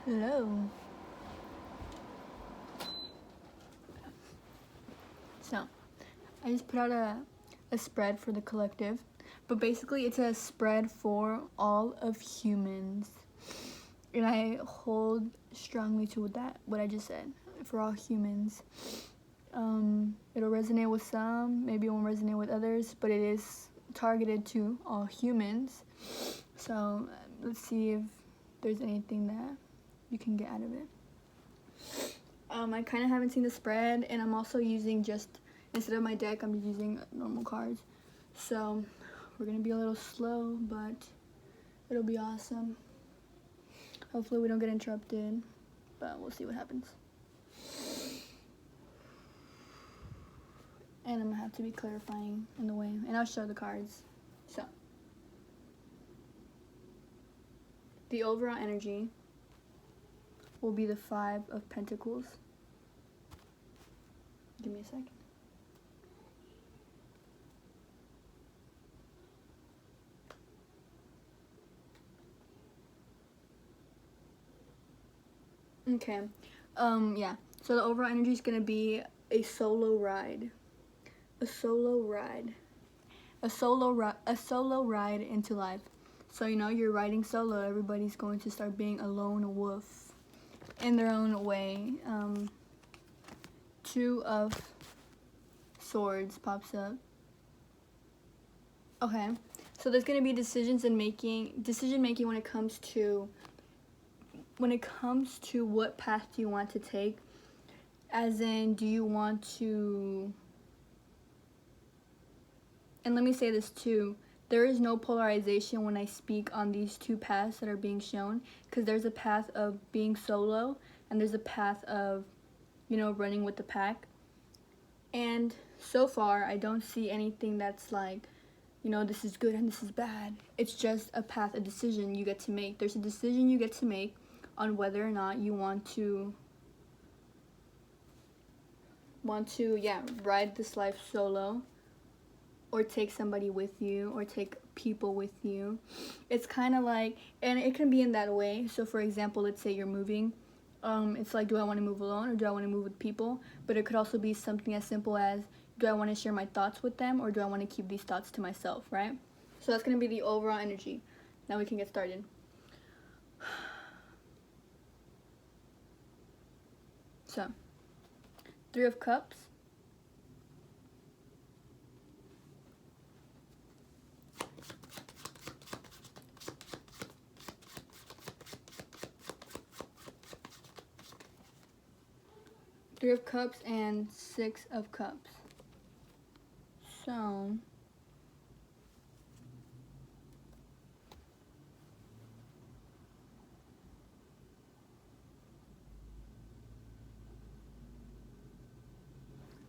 Hello. So, I just put out a spread for the collective, but basically it's a spread for all of humans. And I hold strongly to that, what I just said, for all humans. It'll resonate with some, maybe it won't resonate with others, but it is targeted to all humans. So, let's see if there's anything that you can get out of it. I kind of haven't seen the spread, and I'm also using instead of my deck, I'm using normal cards. So we're gonna be a little slow, but it'll be awesome. Hopefully we don't get interrupted, but we'll see what happens. And I'm gonna have to be clarifying in the way, and I'll show the cards. So the overall energy will be the 5 of Pentacles. Give me a second. Okay. Yeah. So the overall energy is gonna be a solo ride. A solo ride into life. So you're riding solo. Everybody's going to start being a lone wolf in their own way. 2 of Swords pops up. Okay, so there's gonna be decision making when it comes to what path do you want to take. As in, do you want to? And let me say this too. There is no polarization when I speak on these 2 paths that are being shown, because there's a path of being solo and there's a path of, running with the pack. And so far, I don't see anything that's like, this is good and this is bad. It's just a path, a decision you get to make. There's a decision you get to make on whether or not you want to ride this life solo, or take somebody with you, or take people with you. It's kind of like, and it can be in that way. So for example, let's say you're moving. It's like, do I want to move alone or do I want to move with people? But it could also be something as simple as, do I want to share my thoughts with them, or do I want to keep these thoughts to myself, right? So that's going to be the overall energy. Now we can get started. So, 3 of Cups. Three of Cups and 6 of Cups. So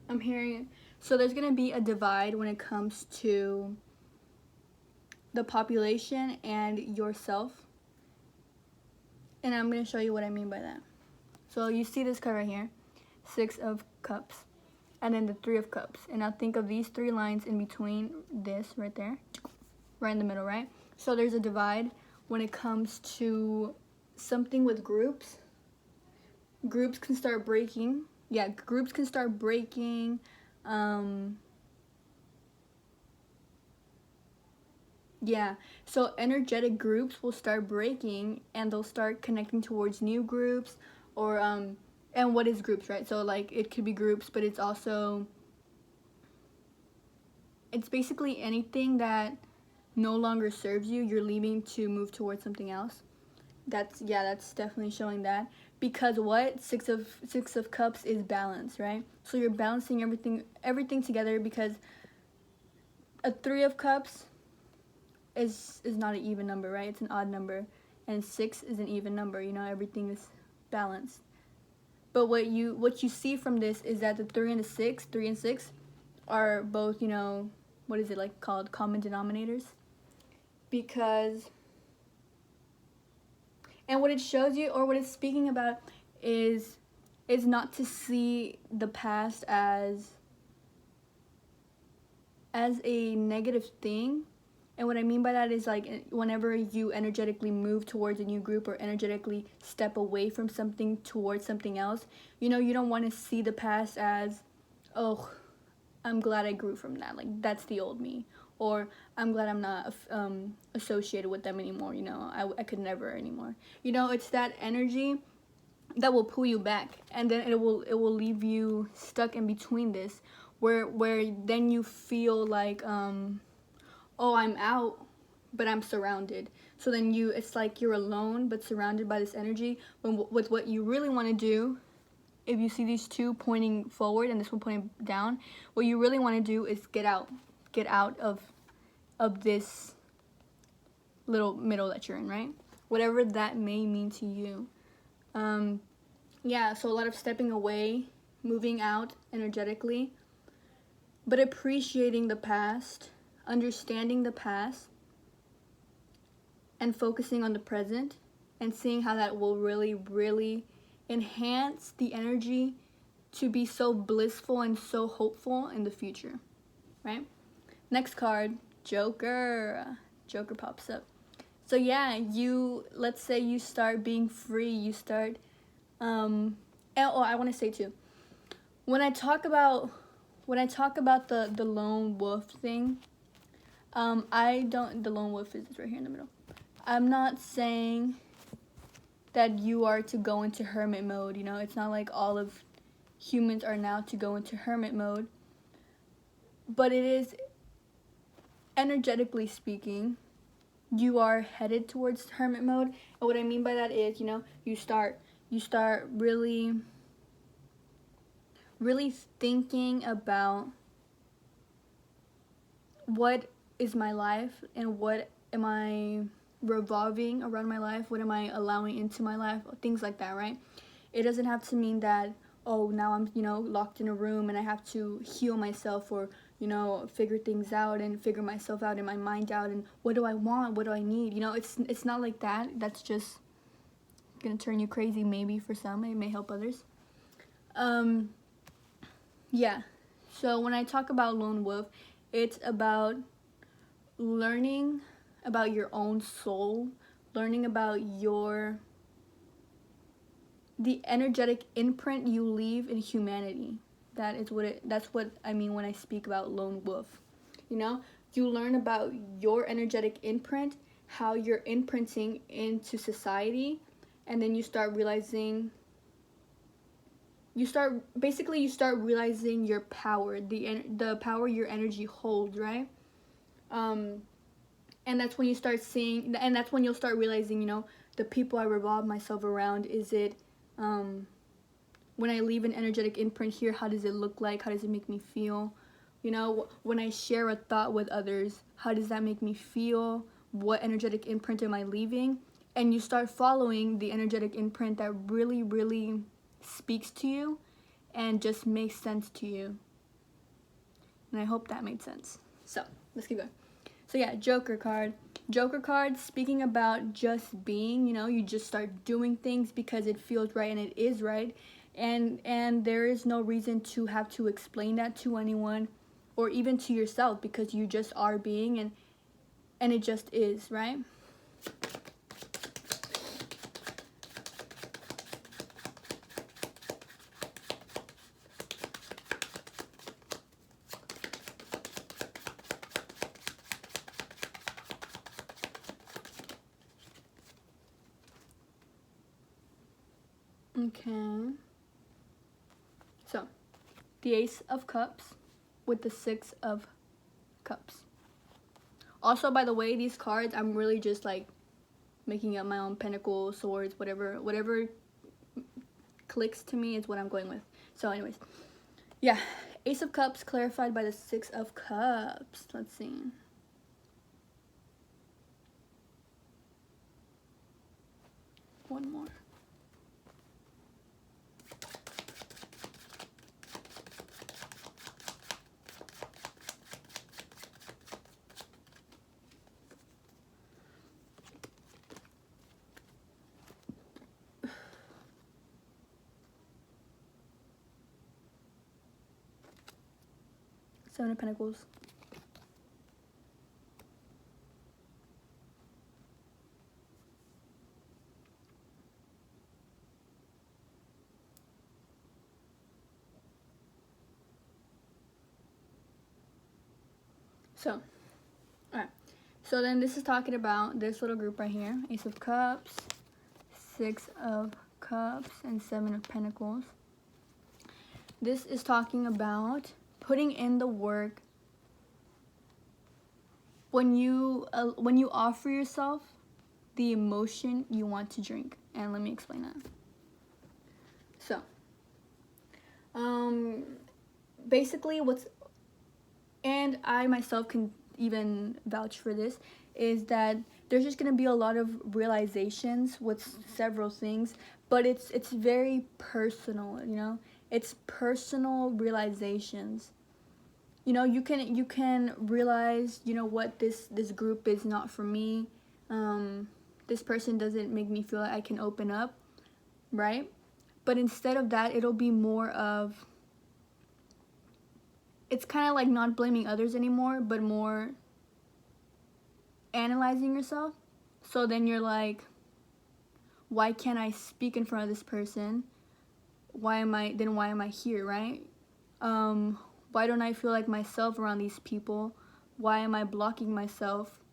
I'm hearing, so there's going to be a divide when it comes to the population and yourself. And I'm going to show you what I mean by that. So you see this card right here, 6 of Cups, and then the 3 of Cups. And now think of these 3 lines in between this right there, right in the middle, right? So there's a divide when it comes to something with groups. Groups can start breaking. Yeah, groups can start breaking. Yeah, so energetic groups will start breaking, and they'll start connecting towards new groups, or and what is groups, right? So like, it could be groups, but it's basically anything that no longer serves you. You're leaving to move towards something else. That's definitely showing that, because what 6 of Cups is balance, right? So you're balancing everything together, because a 3 of Cups is not an even number, right? It's an odd number, and 6 is an even number. Everything is balanced. But what you see from this is that the 3 and 6 are both, what is it like called, common denominators? Because, and what it shows you, or what it's speaking about, is not to see the past as a negative thing, And what I mean by that is like whenever you energetically move towards a new group or energetically step away from something towards something else, you know, you don't want to see the past as, oh, I'm glad I grew from that. Like, that's the old me. Or I'm glad I'm not associated with them anymore. You know, I could never anymore. You know, it's that energy that will pull you back, and then it will leave you stuck in between this, where then you feel like oh, I'm out, but I'm surrounded. So then it's like you're alone but surrounded by this energy, when with what you really want to do. If you see these two pointing forward and this one pointing down, what you really want to do is get out of this little middle that you're in, right? Whatever that may mean to you. Yeah, so a lot of stepping away, moving out energetically, but appreciating the past, understanding the past, and focusing on the present, and seeing how that will really, really enhance the energy to be so blissful and so hopeful in the future, right? Next card, Joker. Joker pops up. So yeah, let's say you start being free, you start and, oh, I want to say too, when I talk about the lone wolf thing, the lone wolf is right here in the middle. I'm not saying that you are to go into hermit mode, you know. It's not like all of humans are now to go into hermit mode, but it is, energetically speaking, you are headed towards hermit mode. And what I mean by that is, you know, you start really thinking about what is my life and what am I revolving around my life, what am I allowing into my life, things like that, right? It doesn't have to mean that, oh, now I'm, you know, locked in a room and I have to heal myself, or, you know, figure things out and figure myself out and my mind out, and what do I want, what do I need, you know. It's not like that. That's just gonna turn you crazy, maybe for some. It may help others. Yeah, so when I talk about lone wolf, it's about learning about your own soul, learning about the energetic imprint you leave in humanity. That's what I mean when I speak about lone wolf. You know, you learn about your energetic imprint, how you're imprinting into society, and then you start realizing your power, the power your energy holds, right? And that's when you start seeing, and that's when you'll start realizing, you know, the people I revolve myself around, is it, when I leave an energetic imprint here, how does it look like? How does it make me feel? You know, when I share a thought with others, how does that make me feel? What energetic imprint am I leaving? And you start following the energetic imprint that really, really speaks to you and just makes sense to you. And I hope that made sense. So, let's keep going. So yeah, Joker card. Joker card, speaking about just being, you know, you just start doing things because it feels right and it is right. And there is no reason to have to explain that to anyone or even to yourself, because you just are being, and it just is, right? Okay. So, the Ace of Cups with the Six of Cups. Also, by the way, these cards, I'm really just like making up my own Pentacles, Swords, whatever clicks to me is what I'm going with. So anyways, yeah, Ace of Cups clarified by the Six of Cups. Let's see. One more. Seven of Pentacles. So, alright. So then this is talking about this little group right here. Ace of Cups, Six of Cups, and Seven of Pentacles. This is talking about putting in the work when you offer yourself the emotion you want to drink. And let me explain that. So, basically and I myself can even vouch for this, is that there's just going to be a lot of realizations with several things, but it's very personal, you know? It's personal realizations. You know, you can realize, you know what, this group is not for me. This person doesn't make me feel like I can open up, right? But instead of that, it'll be more of, it's kind of like not blaming others anymore, but more analyzing yourself. So then you're like, why can't I speak in front of this person? Why am I here, right? Why don't I feel like myself around these people? Why am I blocking myself?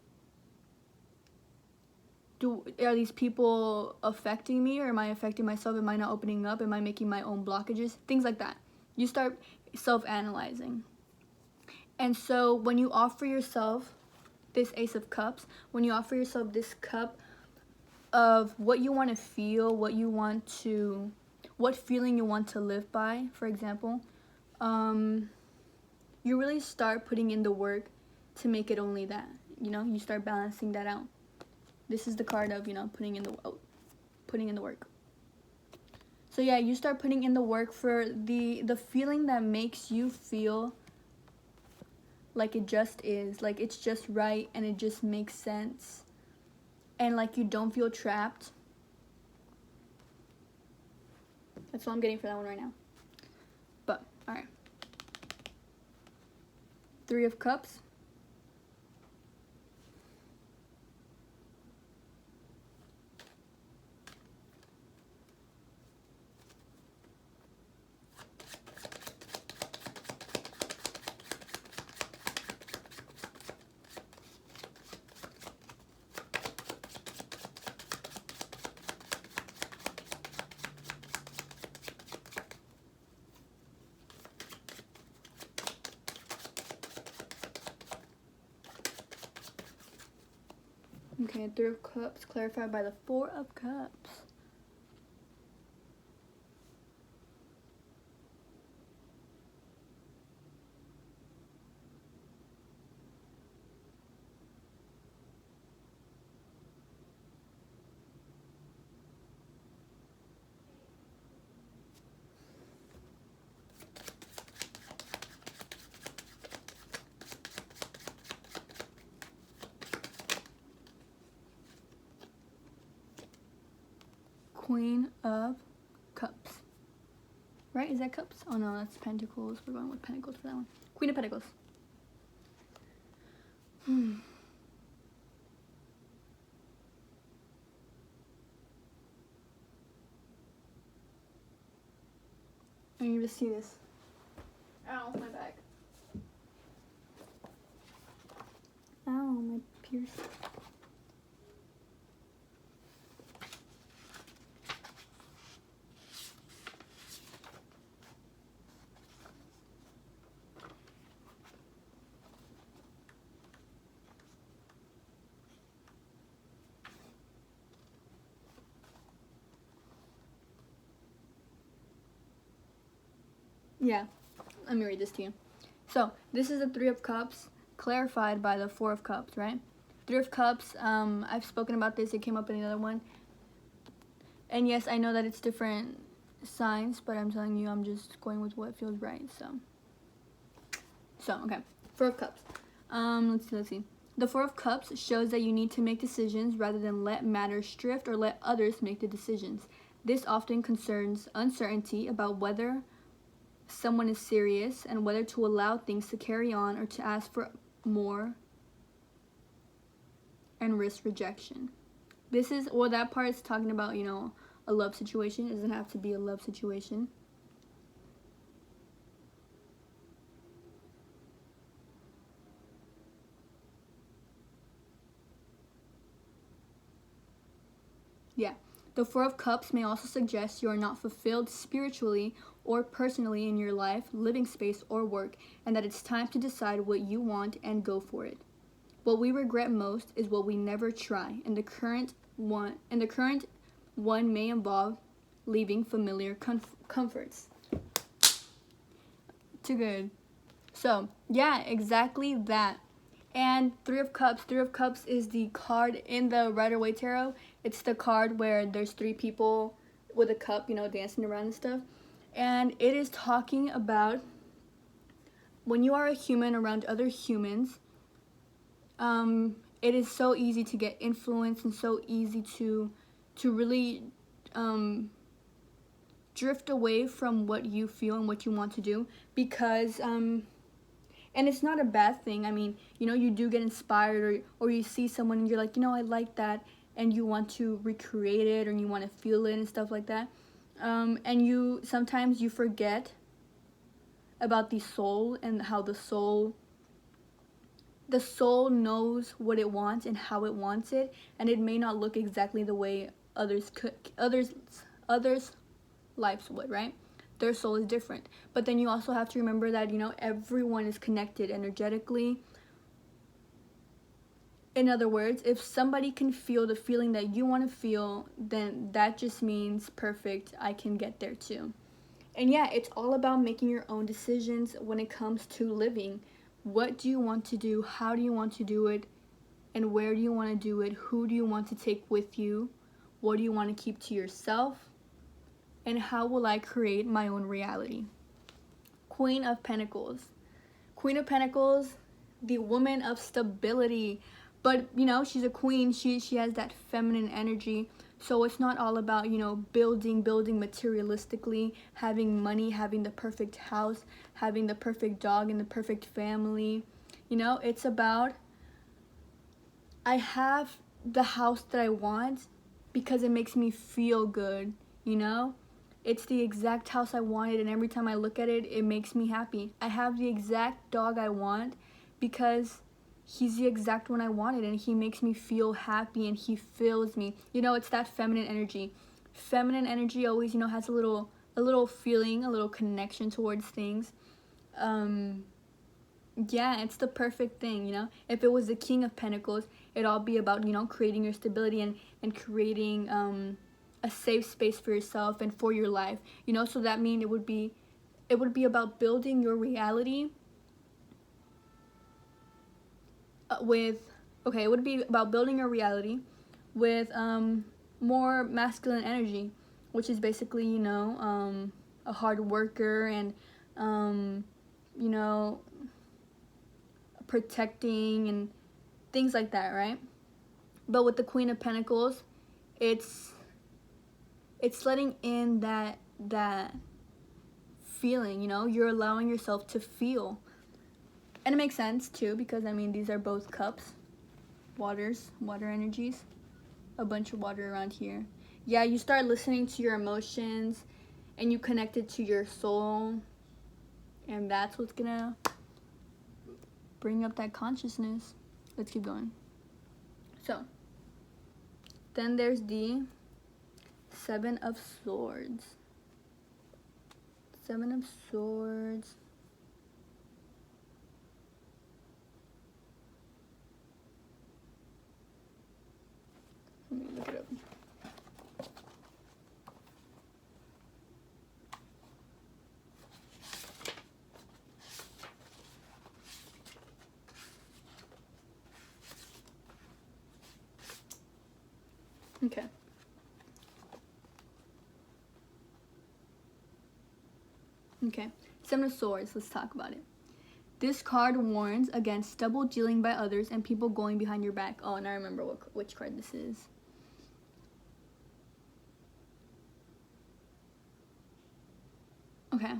Are these people affecting me, or am I affecting myself? Am I not opening up? Am I making my own blockages? Things like that. You start self-analyzing. And so when you offer yourself this Ace of Cups, when you offer yourself this cup of what you want to feel, what feeling you want to live by, for example, you really start putting in the work to make it only that, you know? You start balancing that out. This is the card of, you know, putting in the work. So yeah, you start putting in the work for the feeling that makes you feel like it just is, like it's just right and it just makes sense, and like you don't feel trapped. That's what I'm getting for that one right now. But all right, Three of Cups, okay, Three of Cups clarified by the Four of Cups. Queen of Cups. Right? Is that Cups? Oh no, that's Pentacles. We're going with Pentacles for that one. Queen of Pentacles. I need to see this. Ow, my back. Ow, my pierce. Yeah, let me read this to you. So, this is the Three of Cups, clarified by the Four of Cups, right? Three of Cups, I've spoken about this, it came up in the other one. And yes, I know that it's different signs, but I'm telling you, I'm just going with what feels right, So, okay, Four of Cups. Let's see. The Four of Cups shows that you need to make decisions rather than let matters drift or let others make the decisions. This often concerns uncertainty about whether someone is serious and whether to allow things to carry on or to ask for more and risk rejection. This is, or that part is talking about, you know, a love situation. It doesn't have to be a love situation. Yeah. The Four of Cups may also suggest you are not fulfilled spiritually or personally in your life, living space, or work, and that it's time to decide what you want and go for it. What we regret most is what we never try, and the current one may involve leaving familiar comforts. Too good. So, yeah, exactly that. And Three of Cups is the card in the Rider-Waite Tarot. It's the card where there's three people with a cup, dancing around and stuff. And it is talking about when you are a human around other humans, it is so easy to get influenced and so easy to really drift away from what you feel and what you want to do, because and it's not a bad thing. I mean, you do get inspired, or you see someone and you're like, I like that, and you want to recreate it, or you want to feel it and stuff like that. And sometimes you forget about the soul, and how the soul knows what it wants and how it wants it, and it may not look exactly the way others lives would, right? Their soul is different. But then you also have to remember that, everyone is connected energetically. In other words, if somebody can feel the feeling that you want to feel, then that just means perfect, I can get there too. And yeah, it's all about making your own decisions when it comes to living. What do you want to do? How do you want to do it? And where do you want to do it? Who do you want to take with you? What do you want to keep to yourself? And how will I create my own reality? Queen of Pentacles. Queen of Pentacles, the woman of stability. But, she's a queen. She has that feminine energy. So it's not all about, building materialistically, having money, having the perfect house, having the perfect dog and the perfect family. It's about, I have the house that I want because it makes me feel good, It's the exact house I wanted, and every time I look at it, it makes me happy. I have the exact dog I want because he's the exact one I wanted, and he makes me feel happy, and he fills me. It's that feminine energy. Feminine energy always, has a little feeling, a little connection towards things. Yeah, it's the perfect thing, If it was the King of Pentacles, it'd all be about, creating your stability and creating a safe space for yourself and for your life, so that means it would be about building your reality with more masculine energy, which is basically, a hard worker and, protecting and things like that, right? But with the Queen of Pentacles, it's letting in that feeling, you're allowing yourself to feel. And it makes sense too, because these are both cups, water energies, a bunch of water around here. Yeah, you start listening to your emotions and you connect it to your soul, and that's what's gonna bring up that consciousness. Let's keep going. So then there's the Seven of Swords. Seven of Swords. Let me look it up. Okay. Okay. Seven of Swords. Let's talk about it. This card warns against double dealing by others and people going behind your back. Oh, and I remember which card this is. Okay.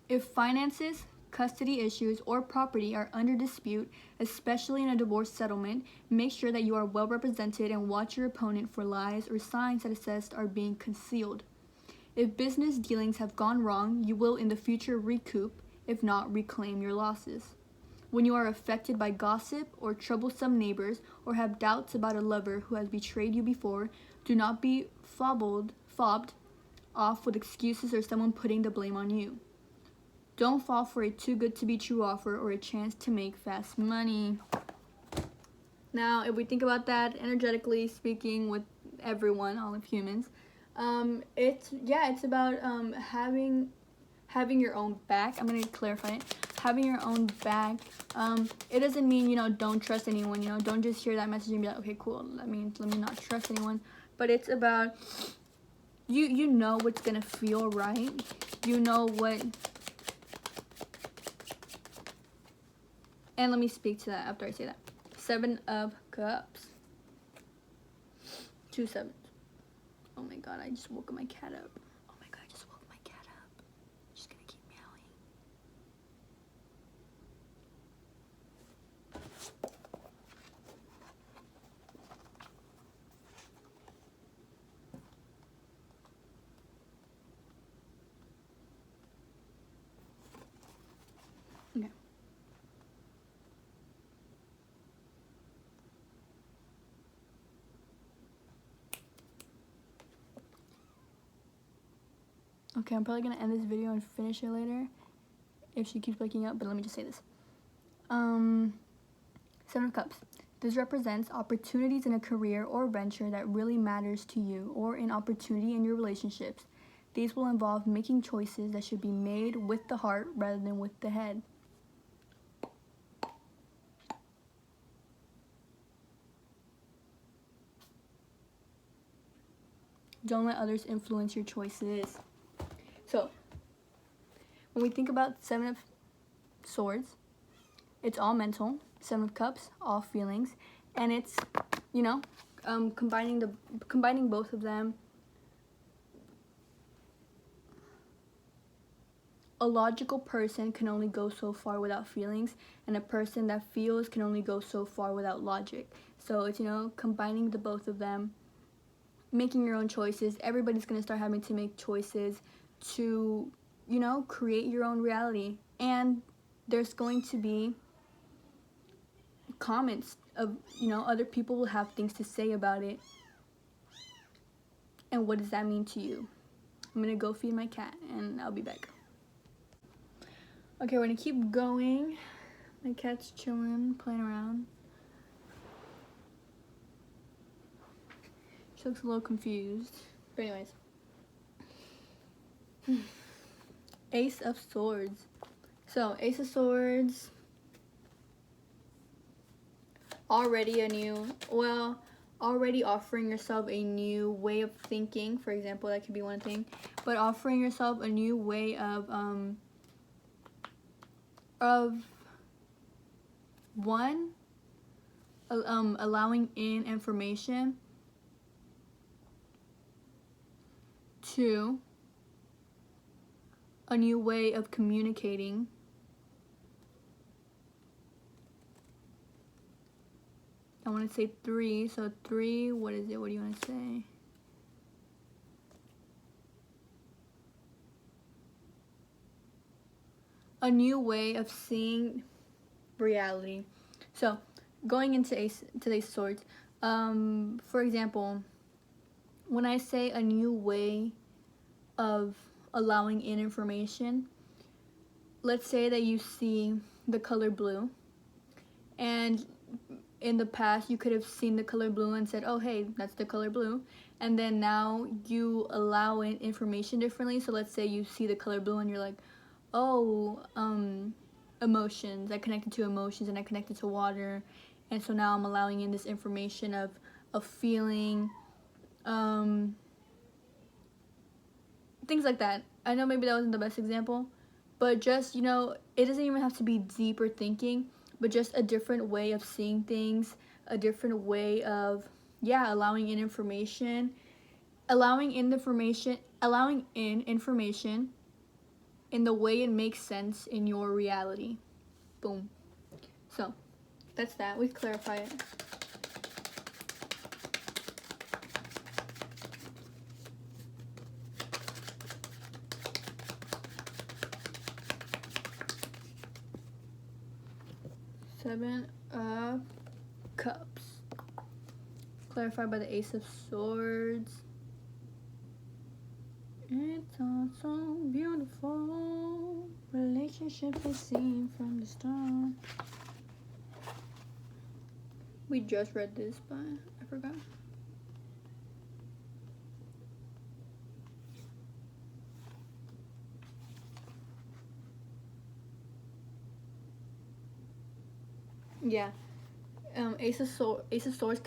If finances, custody issues, or property are under dispute, especially in a divorce settlement, make sure that you are well represented and watch your opponent for lies or signs that assessed are being concealed. If business dealings have gone wrong, you will in the future recoup, if not reclaim your losses. When you are affected by gossip or troublesome neighbors, or have doubts about a lover who has betrayed you before, Do not be fobbed off with excuses or someone putting the blame on you. Don't fall for a too good to be true offer or a chance to make fast money. Now, if we think about that energetically speaking with everyone, all of humans, it's about having your own back. I'm gonna clarify it. Having your own back. It doesn't mean, don't trust anyone. Don't just hear that message and be like, okay, cool. Let me not trust anyone. But it's about you know what's gonna feel right. You know what. And let me speak to that after I say that. 7 of Cups. 2 sevens. Oh my god, I just woke my cat up. Oh my god, I just woke my cat up. She's gonna keep meowing. Okay. Okay, I'm probably gonna end this video and finish it later if she keeps waking up, but let me just say this. 7 of Cups. This represents opportunities in a career or venture that really matters to you, or an opportunity in your relationships. These will involve making choices that should be made with the heart rather than with the head. Don't let others influence your choices. So, when we think about 7 of Swords, it's all mental. 7 of Cups, all feelings, and it's, combining both of them. A logical person can only go so far without feelings, and a person that feels can only go so far without logic. So it's, combining the both of them, making your own choices. Everybody's going to start having to make choices to, create your own reality. And there's going to be comments of, other people will have things to say about it. And what does that mean to you? I'm going to go feed my cat and I'll be back. Okay, we're going to keep going. My cat's chilling, playing around. She looks a little confused. But anyways. Ace of Swords. So, Ace of Swords. Already offering yourself a new way of thinking. For example, that could be one thing. But offering yourself a new way of allowing in information. 2, a new way of communicating. I want to say 3. So 3, what is it? What do you want to say? A new way of seeing reality. So going into today's Swords, for example, when I say a new way of allowing in information, let's say that you see the color blue, and in the past you could have seen the color blue and said, oh hey, that's the color blue, and then now you allow in information differently. So let's say you see the color blue and you're like, oh, emotions, I connected to emotions and I connected to water, and so now I'm allowing in this information of feeling, things like that. I know maybe that wasn't the best example, but just, it doesn't even have to be deeper thinking, but just a different way of seeing things, a different way of, allowing in information in the way it makes sense in your reality. Boom. So, that's that. We've clarified it. Seven of Cups. clarified by the Ace of Swords. It's all so beautiful. Relationship is seen from the start. We just read this, but I forgot. Yeah. Ace of Swords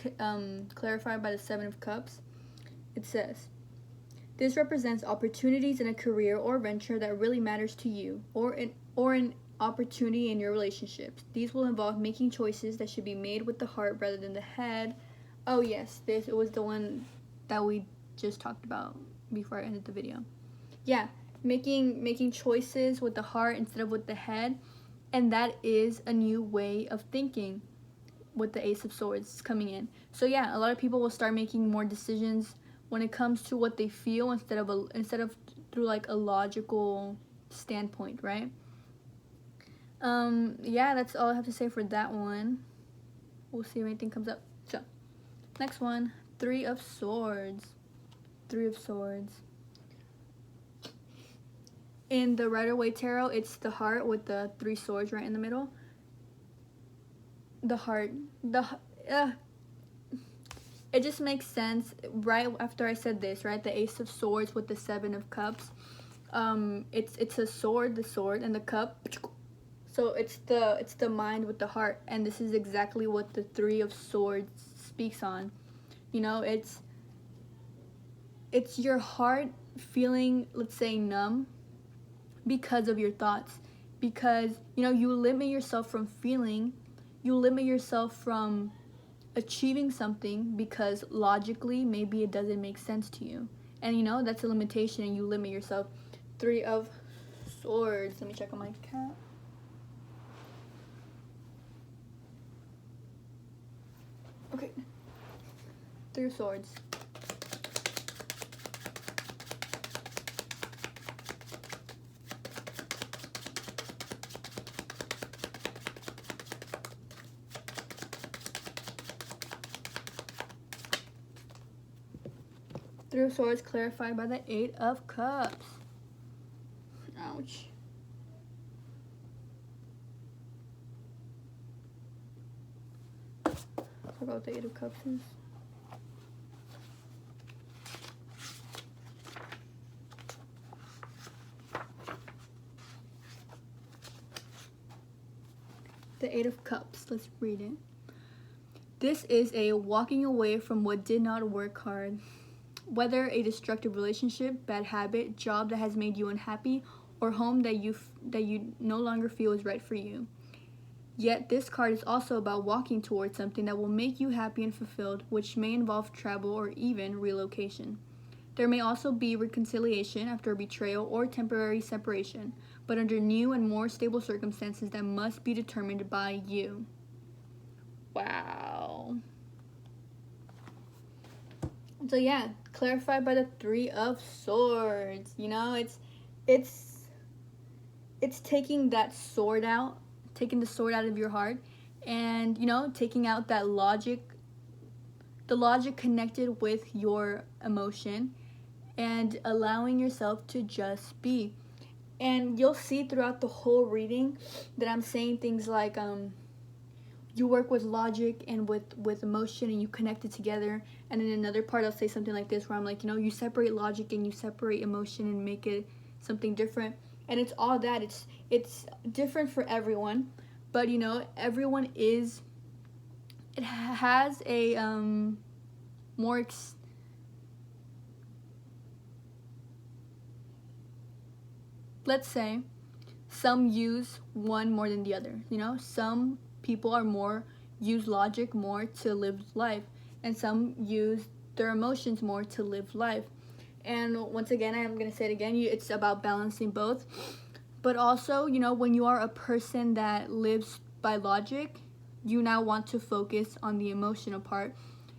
clarified by the Seven of Cups. It says, this represents opportunities in a career or venture that really matters to you, or an opportunity in your relationships. These will involve making choices that should be made with the heart rather than the head. Oh yes, it was the one that we just talked about before I ended the video. Yeah, making choices with the heart instead of with the head, and that is a new way of thinking with the Ace of Swords coming in. So yeah, a lot of people will start making more decisions when it comes to what they feel instead of through like a logical standpoint, right? Yeah, that's all I have to say for that one. We'll see if anything comes up. So, next one, Three of Swords. Three of Swords. In the Rider-Waite Tarot, it's the heart with the three swords right in the middle. The heart. It just makes sense right after I said this, right? The Ace of Swords with the Seven of Cups. It's a sword, the sword, and the cup. So it's the mind with the heart, and this is exactly what the Three of Swords speaks on. You know, it's your heart feeling, let's say, numb because of your thoughts, because you limit yourself from feeling, you limit yourself from achieving something because logically maybe it doesn't make sense to you, and that's a limitation, and you limit yourself. Three of Swords. Let me check on my cat. Okay. Three of Swords. Three of Swords clarified by the Eight of Cups. Ouch. I forgot what the Eight of Cups is. The Eight of Cups. Let's read it. This is a walking away from what did not work hard. Whether a destructive relationship, bad habit, job that has made you unhappy, or home that you no longer feel is right for you. Yet this card is also about walking towards something that will make you happy and fulfilled, which may involve travel or even relocation. There may also be reconciliation after a betrayal or temporary separation, but under new and more stable circumstances that must be determined by you. Wow. So yeah, clarified by the Three of Swords. It's taking that sword out, taking the sword out of your heart, and taking out that logic, the logic connected with your emotion, and allowing yourself to just be. And you'll see throughout the whole reading that I'm saying things like you work with logic and with emotion, and you connect it together. And in another part I'll say something like this, where I'm like, you separate logic and you separate emotion and make it something different. And it's all that, it's different for everyone, but everyone is, it has a more let's say some use one more than the other. Some people are use logic more to live life, and some use their emotions more to live life. And once again, I'm going to say it again, it's about balancing both. But also, when you are a person that lives by logic, you now want to focus on the emotional part.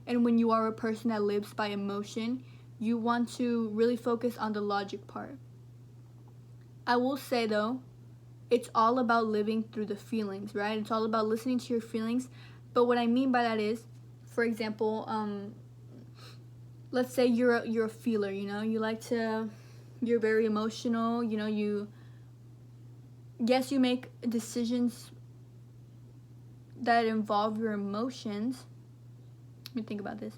And when you are a person that lives by emotion, you want to really focus on the logic part. I will say though, it's all about living through the feelings, right? It's all about listening to your feelings. But what I mean by that is, for example, let's say you're a feeler, you know, you're very emotional, you know, you make decisions that involve your emotions. Let me think about this.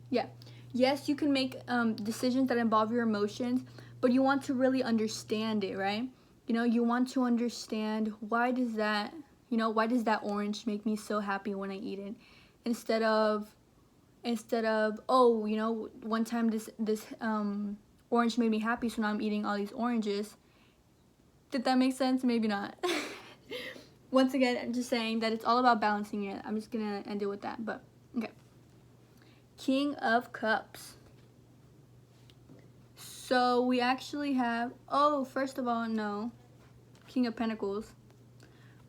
Yeah. Yes, you can make decisions that involve your emotions, but you want to really understand it, right? You know, you want to understand why does that orange make me so happy when I eat it, instead of oh, you know, one time this orange made me happy, so now I'm eating all these oranges. Did that make sense? Maybe not. Once again, I'm just saying that it's all about balancing it. I'm just gonna end it with that. But okay. King of Cups. So we actually have, oh, first of all, no, King of Pentacles.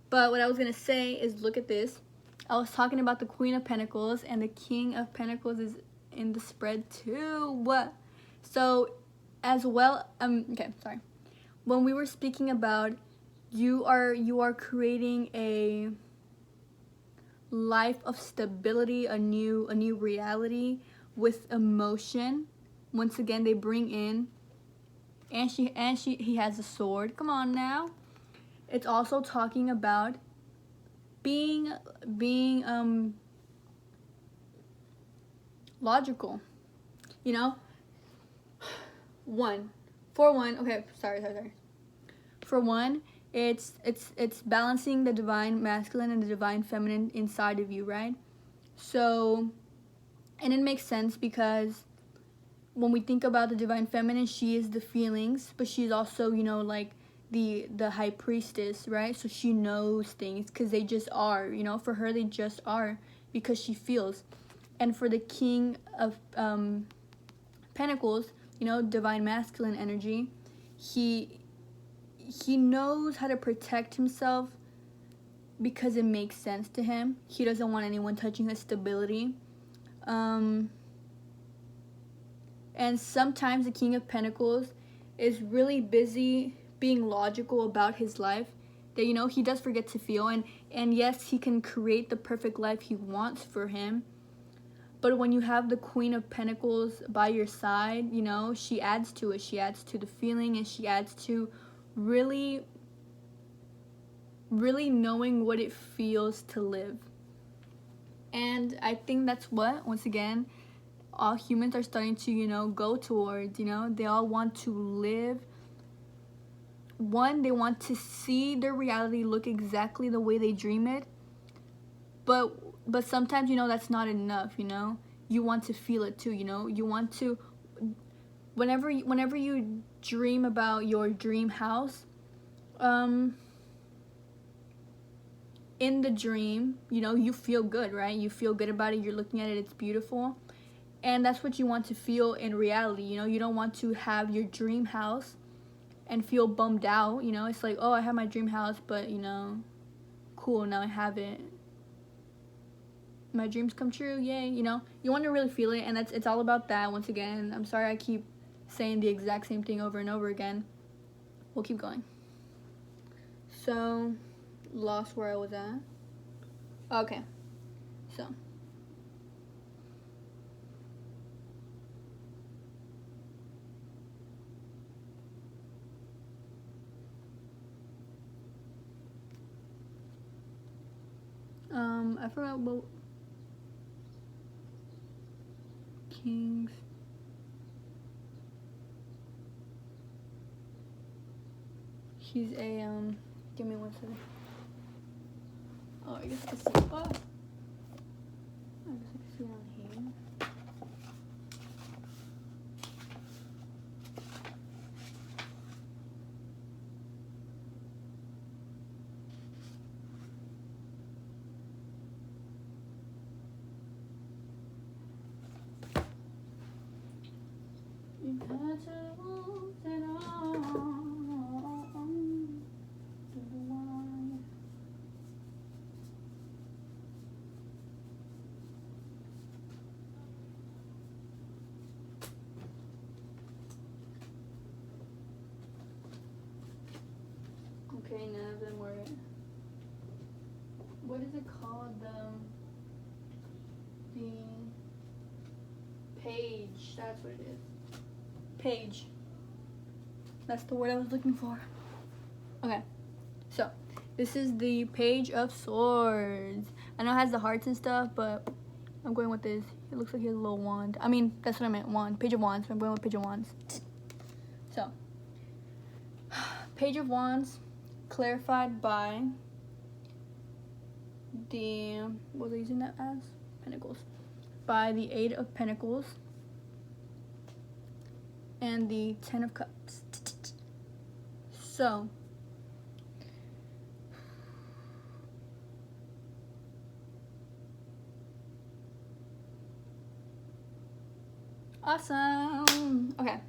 But what I was gonna say is, look at this. I was talking about the Queen of Pentacles, and the King of Pentacles is in the spread too. What? So, as well, okay, sorry. When we were speaking about you are creating a life of stability, a new reality with emotion. Once again, they bring in, and he has a sword. Come on now. It's also talking about being logical, you know. Okay, sorry. For one, it's balancing the divine masculine and the divine feminine inside of you, right? So, and it makes sense because when we think about the divine feminine, she is the feelings, but she's also, you know, like the high priestess, right? So she knows things because they just are, you know. For her, they just are because she feels. And for the King of Pentacles, you know, divine masculine energy, he knows how to protect himself because it makes sense to him. He doesn't want anyone touching his stability. And sometimes the King of Pentacles is really busy being logical about his life that, you know, he does forget to feel. And yes, he can create the perfect life he wants for him. But when you have the Queen of Pentacles by your side, you know, she adds to it. She adds to the feeling, and she adds to really knowing what it feels to live. And I think that's what, once again, all humans are starting to, you know, go towards. You know, they all want to live. One, they want to see their reality look exactly the way they dream it. But sometimes, you know, that's not enough, you know. You want to feel it too, you know. You want to, whenever you dream about your dream house, in the dream, you know, you feel good, right? You feel good about it. You're looking at it. It's beautiful. And that's what you want to feel in reality, you know. You don't want to have your dream house and feel bummed out, you know. It's like, oh, I have my dream house, but, you know, cool, now I have it. My dreams come true, yay, you know. You want to really feel it, and it's all about that. Once again, I'm sorry I keep saying the exact same thing over and over again. We'll keep going. So, lost where I was at. Okay, so I forgot what Kings. He's a give me one second. Oh, I guess I can see. Oh, I guess I can see it on here. You had to walk it on. what is it called? The page. That's what it is. Page. That's the word I was looking for. Okay. So, this is the Page of Swords. I know it has the hearts and stuff, but I'm going with this. It looks like he has a little wand. I mean, that's what I meant, wand. Page of Wands. I'm going with Page of Wands. So, Page of Wands, clarified by the, what was I using that as? Pentacles. By the 8 of Pentacles and the 10 of Cups. So, awesome. Okay.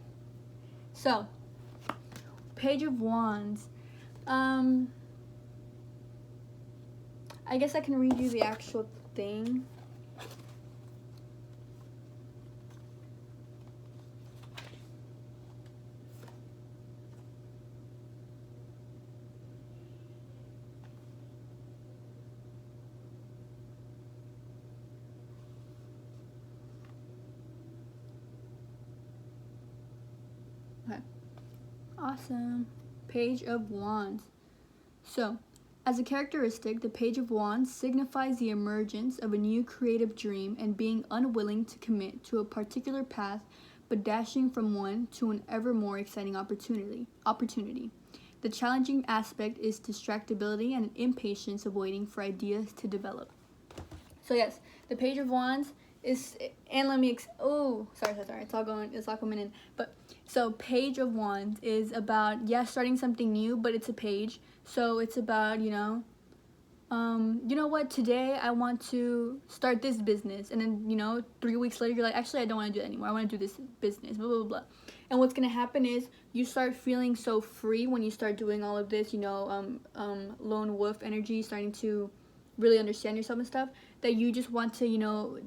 So, Page of Wands. I guess I can read you the actual thing. Okay. Awesome. Page of Wands. So, as a characteristic, the Page of Wands signifies the emergence of a new creative dream and being unwilling to commit to a particular path, but dashing from one to an ever more exciting opportunity. The challenging aspect is distractibility and an impatience of waiting for ideas to develop. So yes, the Page of Wands is, and let me, sorry, it's all coming in. But, so Page of Wands is about, starting something new, but it's a page. So it's about, you know what, today I want to start this business. And then, 3 weeks later, you're like, actually, I don't want to do that anymore. I want to do this business, blah, blah, blah. And what's going to happen is you start feeling so free when you start doing all of this, lone wolf energy, starting to really understand yourself and stuff, that you just want to,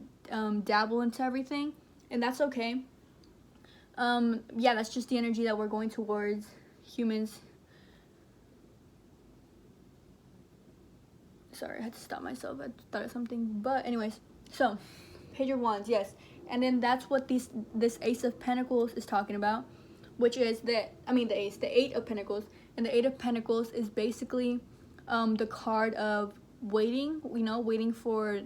dabble into everything. And that's okay. That's just the energy that we're going towards, humans. Sorry, I had to stop myself. I thought of something. But anyways, so Page of Wands, yes. And then that's what this Ace of Pentacles is talking about, which is the 8 of Pentacles. And the 8 of Pentacles is basically the card of waiting, waiting for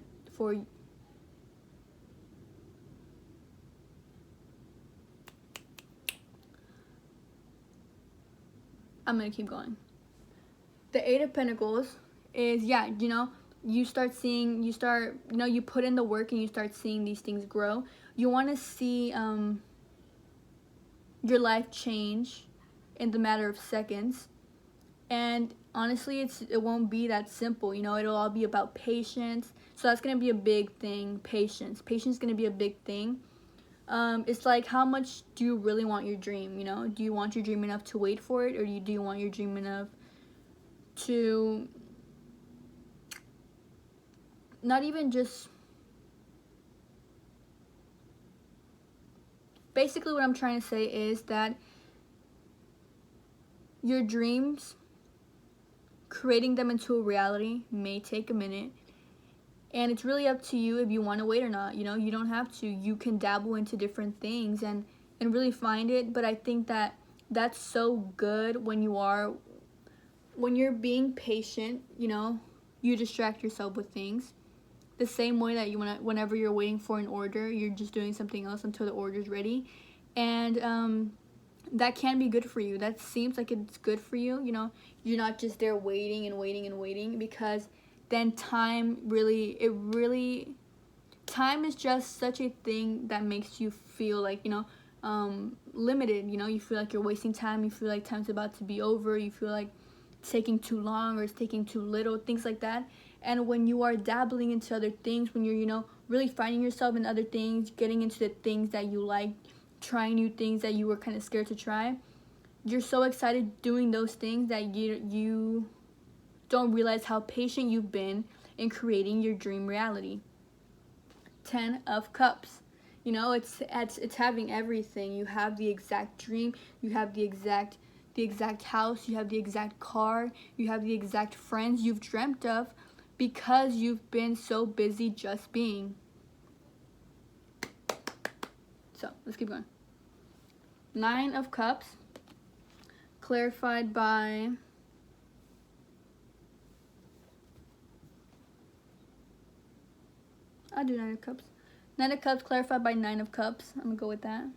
I'm gonna keep going. The 8 of Pentacles is, you put in the work and you start seeing these things grow. You want to see your life change in the matter of seconds. And honestly, it won't be that simple, it'll all be about patience. So that's going to be a big thing, patience. Patience is going to be a big thing. It's like, how much do you really want your dream, Do you want your dream enough to wait for it, or do you want your dream enough to not even just... Basically what I'm trying to say is that your dreams, creating them into a reality, may take a minute. And it's really up to you if you want to wait or not. You don't have to. You can dabble into different things and really find it. But I think that that's so good when you're being patient, you distract yourself with things. The same way that whenever you're waiting for an order, you're just doing something else until the order's ready. And that can be good for you. That seems like it's good for you. You're not just there waiting and waiting and waiting, because then time is just such a thing that makes you feel like, limited. You feel like you're wasting time. You feel like time's about to be over. You feel like it's taking too long or it's taking too little, things like that. And when you are dabbling into other things, when you're, really finding yourself in other things, getting into the things that you like, trying new things that you were kind of scared to try, you're so excited doing those things that you don't realize how patient you've been in creating your dream reality. 10 of Cups. It's having everything. You have the exact dream. You have the exact house. You have the exact car. You have the exact friends you've dreamt of. because you've been so busy just being. So let's keep going. 9 of Cups, clarified by I'll do 9 of Cups. 9 of Cups clarified by 9 of Cups. I'm gonna go with that.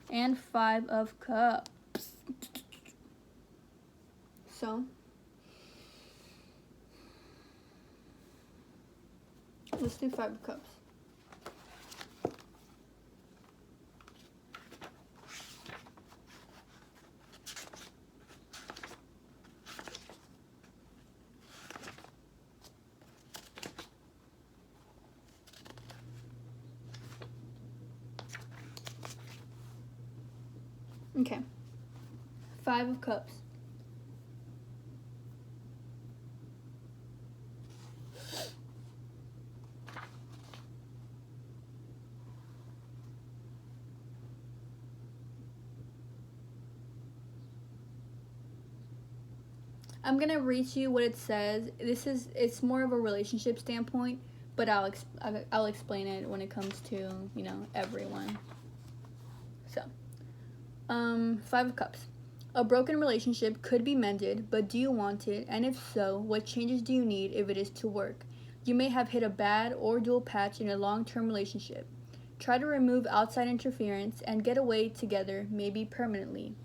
And 5 of Cups. So let's do 5 of Cups. Okay. 5 of Cups. I'm gonna read to you what it says. It's more of a relationship standpoint, but I'll explain it when it comes to, you know, everyone. So, 5 of Cups. A broken relationship could be mended, but do you want it? And if so, what changes do you need if it is to work? You may have hit a bad or dual patch in a long-term relationship. Try to remove outside interference and get away together, maybe permanently.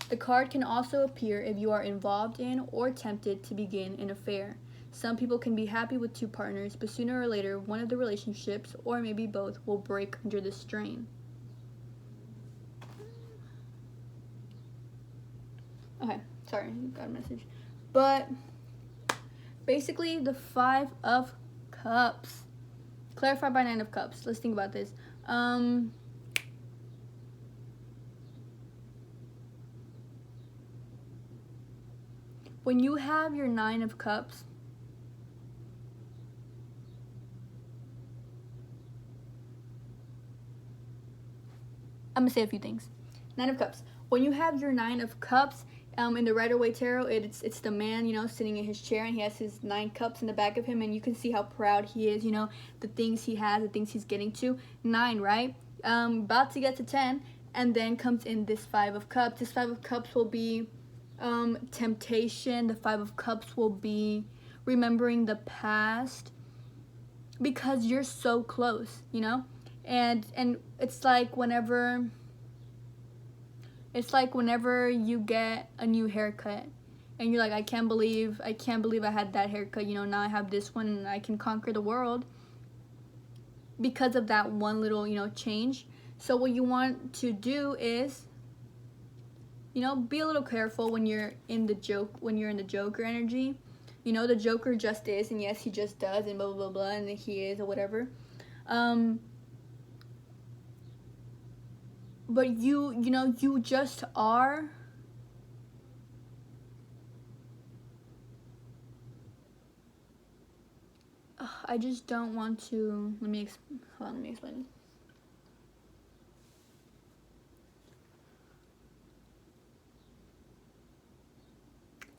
The card can also appear if you are involved in or tempted to begin an affair. Some people can be happy with 2 partners, but sooner or later, one of the relationships, or maybe both, will break under the strain. Okay, sorry, got a message. But basically, the 5 of Cups, clarified by 9 of Cups. Let's think about this. When you have your 9 of Cups, I'm gonna say a few things. 9 of Cups. When you have your 9 of Cups, in the Rider-Waite Tarot, it's the man, you know, sitting in his chair, and he has his 9 cups in the back of him, and you can see how proud he is, you know, the things he has, the things he's getting to. 9, right? About to get to 10, and then comes in this 5 of Cups. This 5 of Cups will be temptation. The 5 of Cups will be remembering the past, because you're so close, you know. And it's like whenever you get a new haircut and you're like, I can't believe I had that haircut, you know. Now I have this one and I can conquer the world because of that one little, you know, change. So what you want to do is, you know, be a little careful when you're in the Joker energy. You know, the Joker just is, and yes, he just does, and blah, blah, blah, blah, and he is, or whatever. But you know, you just are. I just don't want to, let me explain.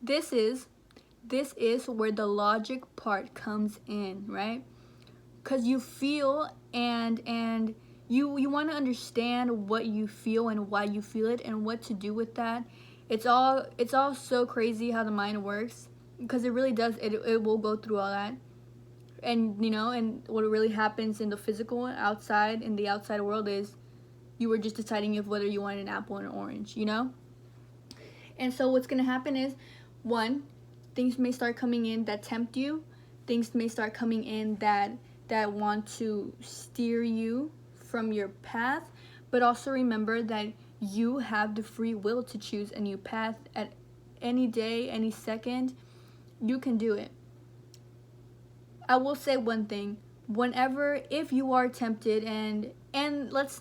This is where the logic part comes in, right? Because you feel and you want to understand what you feel and why you feel it and what to do with that. It's all so crazy how the mind works, because it really does. It will go through all that, and you know, and what really happens in the physical outside, in the outside world, is you were just deciding if whether you wanted an apple or an orange, you know. And so what's gonna happen is, 1, things may start coming in that tempt you. Things may start coming in that want to steer you from your path. But also remember that you have the free will to choose a new path at any day, any second. You can do it. I will say one thing. If you are tempted, and let's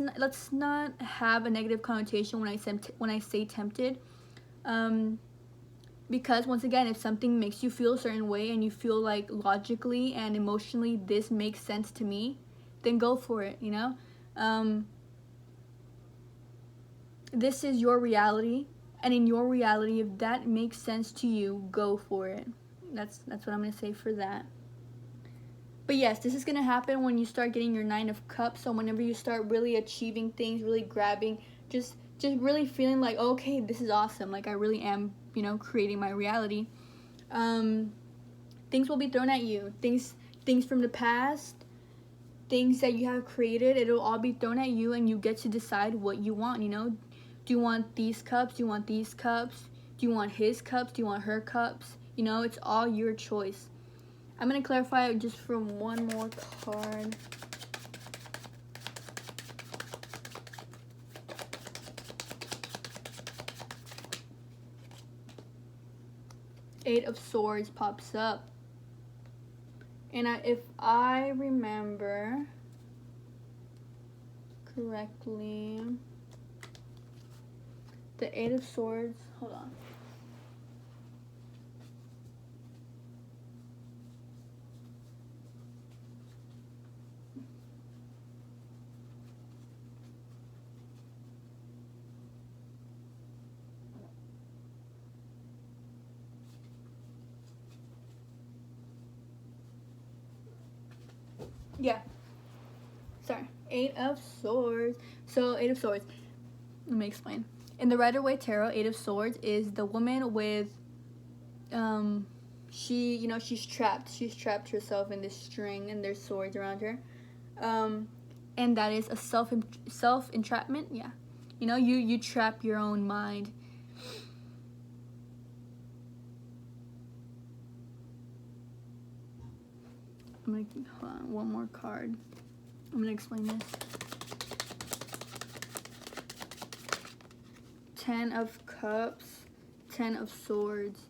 not have a negative connotation when I say tempted. Because once again, if something makes you feel a certain way and you feel like logically and emotionally this makes sense to me, then go for it, you know. This is your reality, and in your reality, if that makes sense to you, go for it. That's what I'm going to say for that. But yes, this is going to happen when you start getting your 9 of Cups. So whenever you start really achieving things, really grabbing, just really feeling like, oh, okay, this is awesome. Like I really am, you know, creating my reality. Things will be thrown at you. Things from the past, things that you have created, it'll all be thrown at you, and you get to decide what you want, you know. Do you want these cups? Do you want these cups? Do you want his cups? Do you want her cups? You know, it's all your choice. I'm going to clarify it just from one more card. Eight of Swords pops up. And if I remember correctly, the Eight of Swords, hold on. Yeah. Sorry. Eight of Swords. So, Eight of Swords. Let me explain. In the Rider-Waite Tarot, Eight of Swords is the woman with, she's trapped. She's trapped herself in this string and there's swords around her. And that is a self-entrapment. Yeah. You know, you trap your own mind. I'm going to, hold on, one more card. I'm going to explain this. 10 of Cups, 10 of Swords.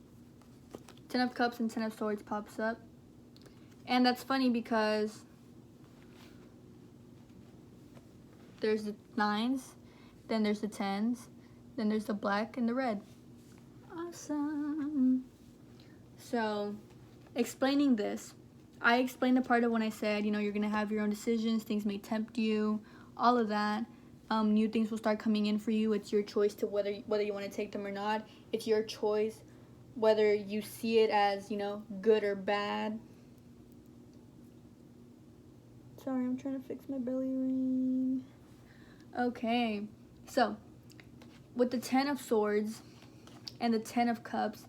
10 of Cups and 10 of Swords pops up. And that's funny because there's the 9s, then there's the 10s, then there's the black and the red. Awesome. So, explaining this, I explained the part of when I said, you know, you're going to have your own decisions, things may tempt you, all of that. New things will start coming in for you. It's your choice to whether you want to take them or not. It's your choice whether you see it as, you know, good or bad. Sorry, I'm trying to fix my belly ring. Okay, so with the 10 of Swords and the 10 of Cups,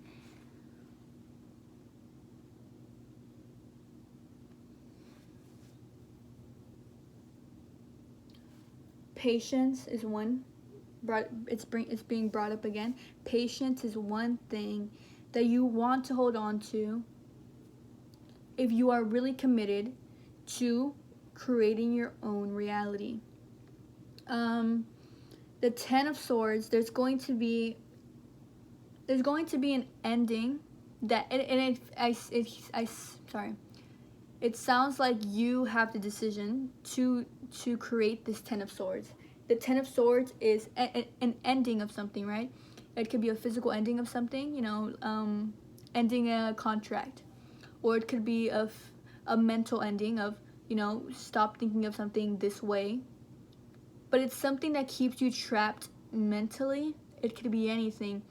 patience is one. It's being brought up again. Patience is one thing that you want to hold on to if you are really committed to creating your own reality. The 10 of Swords, there's going to be an ending that sorry. It sounds like you have the decision to create this 10 of Swords. The 10 of Swords is an ending of something, right? It could be a physical ending of something, you know, ending a contract. Or it could be a mental ending of, you know, stop thinking of something this way. But it's something that keeps you trapped mentally. It could be anything.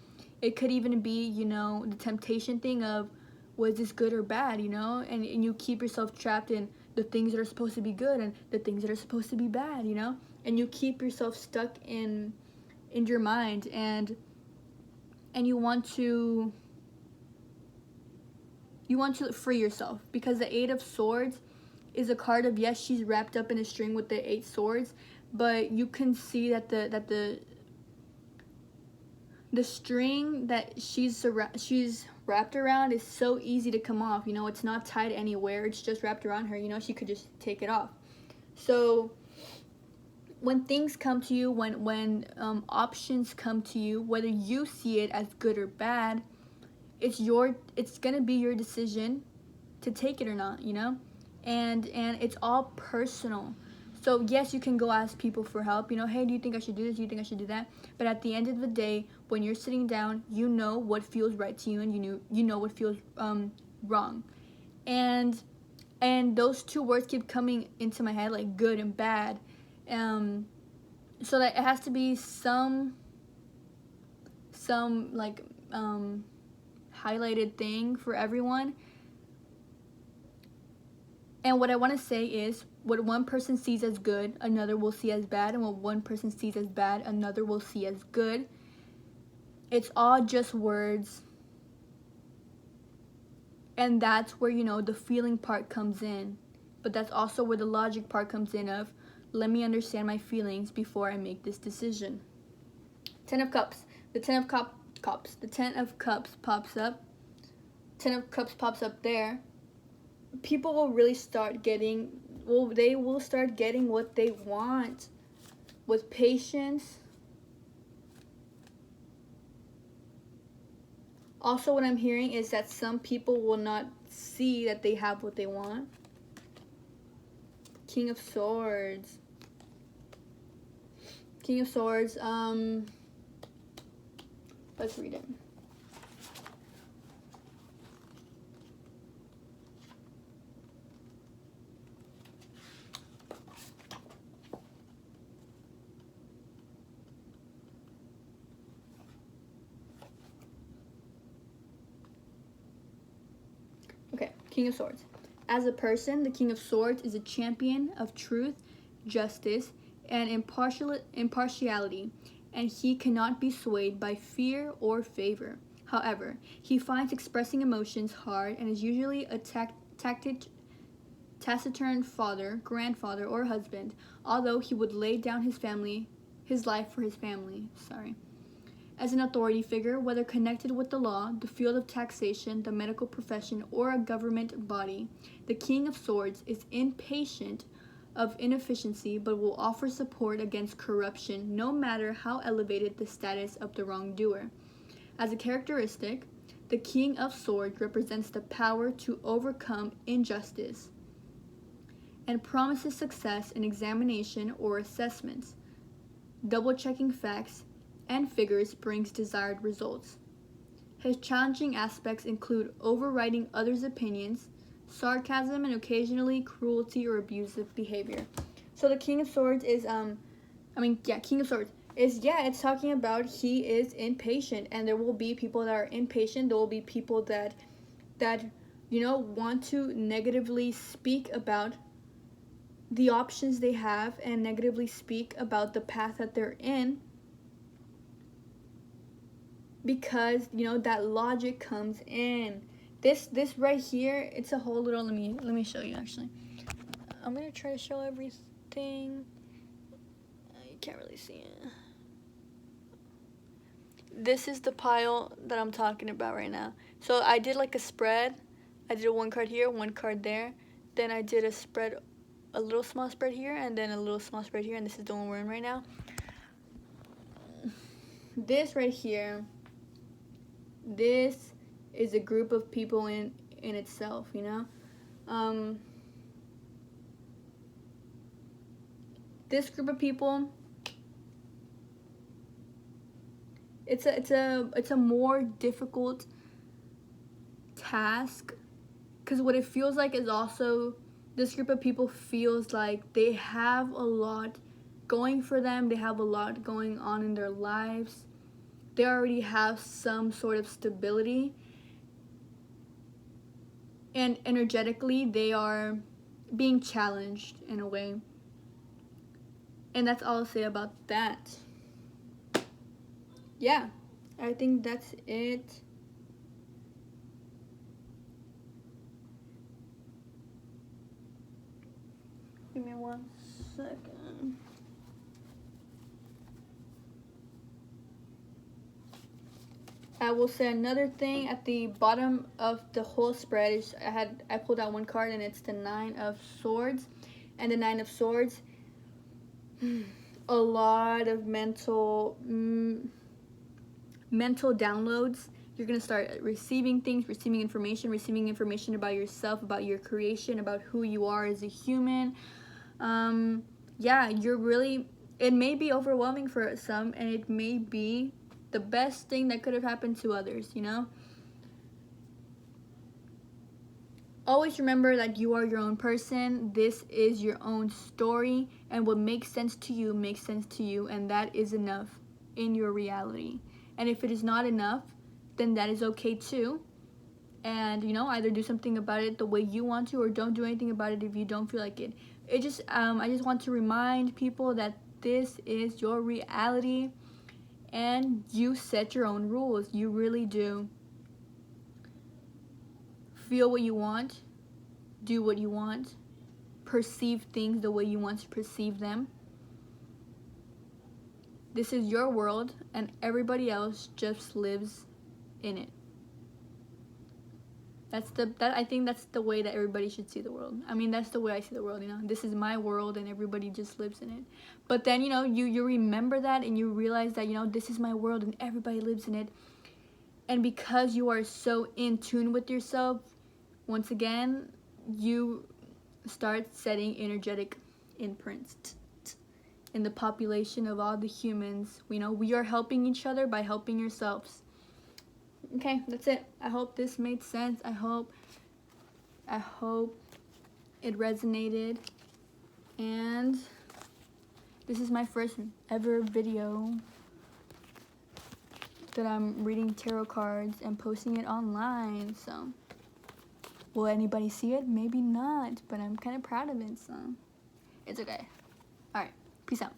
It could even be, you know, the temptation thing of, was this good or bad, you know? And you keep yourself trapped in the things that are supposed to be good and the things that are supposed to be bad, you know? And you keep yourself stuck in your mind, and you want to free yourself, because the 8 of Swords is a card of, yes, she's wrapped up in a string with the 8 swords, but you can see that the string that she's wrapped around is so easy to come off. You know, it's not tied anywhere. It's just wrapped around her. You know, she could just take it off. So when things come to you, when options come to you, whether you see it as good or bad, it's gonna be your decision to take it or not. You know, and it's all personal. So yes, you can go ask people for help. You know, hey, do you think I should do this? Do you think I should do that? But at the end of the day, when you're sitting down, you know what feels right to you, and you know what feels wrong. And those two words keep coming into my head, like good and bad. So that it has to be some like highlighted thing for everyone. And what I want to say is, what one person sees as good, another will see as bad. And what one person sees as bad, another will see as good. It's all just words. And that's where, you know, the feeling part comes in. But that's also where the logic part comes in of, let me understand my feelings before I make this decision. Ten of Cups. The Ten of Cups. The Ten of Cups pops up. Ten of Cups pops up there. People will really start getting, they will start getting what they want with patience. Also, what I'm hearing is that some people will not see that they have what they want. King of Swords. King of Swords, let's read it. Okay, King of Swords. As a person, the King of Swords is a champion of truth, justice, and impartiality, and he cannot be swayed by fear or favor. However, he finds expressing emotions hard and is usually a taciturn father, grandfather, or husband, although he would lay down his life for his family. As an authority figure, whether connected with the law, the field of taxation, the medical profession, or a government body, the King of Swords is impatient of inefficiency but will offer support against corruption no matter how elevated the status of the wrongdoer. As a characteristic, the King of Swords represents the power to overcome injustice and promises success in examination or assessments. Double-checking facts and figures brings desired results. His challenging aspects include overriding others' opinions, sarcasm, and occasionally cruelty or abusive behavior. So the King of Swords is, King of Swords is, it's talking about he is impatient, and there will be people that are impatient. There will be people that want to negatively speak about the options they have and negatively speak about the path that they're in, because that logic comes in. This right here, it's a whole little, let me show you. Actually, I'm gonna try to show everything. You can't really see it. This is the pile that I'm talking about right now. So I did like a spread. I did one card here, one card there. Then I did a little small spread here, and then a little small spread here, and this is the one we're in right now. This right here, this is a group of people in itself, this group of people, it's a more difficult task, because what it feels like is also, this group of people feels like they have a lot going for them. They have a lot going on in their lives. They already have some sort of stability, and energetically they are being challenged in a way. And that's all I'll say about that. Yeah, I think that's it. Give me 1 second. I will say another thing at the bottom of the whole spread is I pulled out one card, and it's the Nine of Swords. And the Nine of Swords, a lot of mental downloads. You're going to start receiving things, receiving information about yourself, about your creation, about who you are as a human. It may be overwhelming for some, and it may be the best thing that could have happened to others, Always remember that you are your own person. This is your own story, and what makes sense to you makes sense to you, and that is enough in your reality. And if it is not enough, then that is okay too. and, you know, either do something about it the way you want to, or don't do anything about it if you don't feel like it. I just want to remind people that this is your reality, and you set your own rules. You really do. Feel what you want, do what you want, perceive things the way you want to perceive them. This is your world, and everybody else just lives in it. I think that's the way that everybody should see the world. I mean, that's the way I see the world, you know. This is my world, and everybody just lives in it. But then, you know, you remember that, and you realize that, you know, this is my world, and everybody lives in it. And because you are so in tune with yourself, once again, you start setting energetic imprints in the population of all the humans. You know, we are helping each other by helping yourselves. Okay, that's it. I hope this made sense. I hope it resonated. And this is my first ever video that I'm reading tarot cards and posting it online. So, will anybody see it? Maybe not, but I'm kind of proud of it, so it's okay. All right, peace out.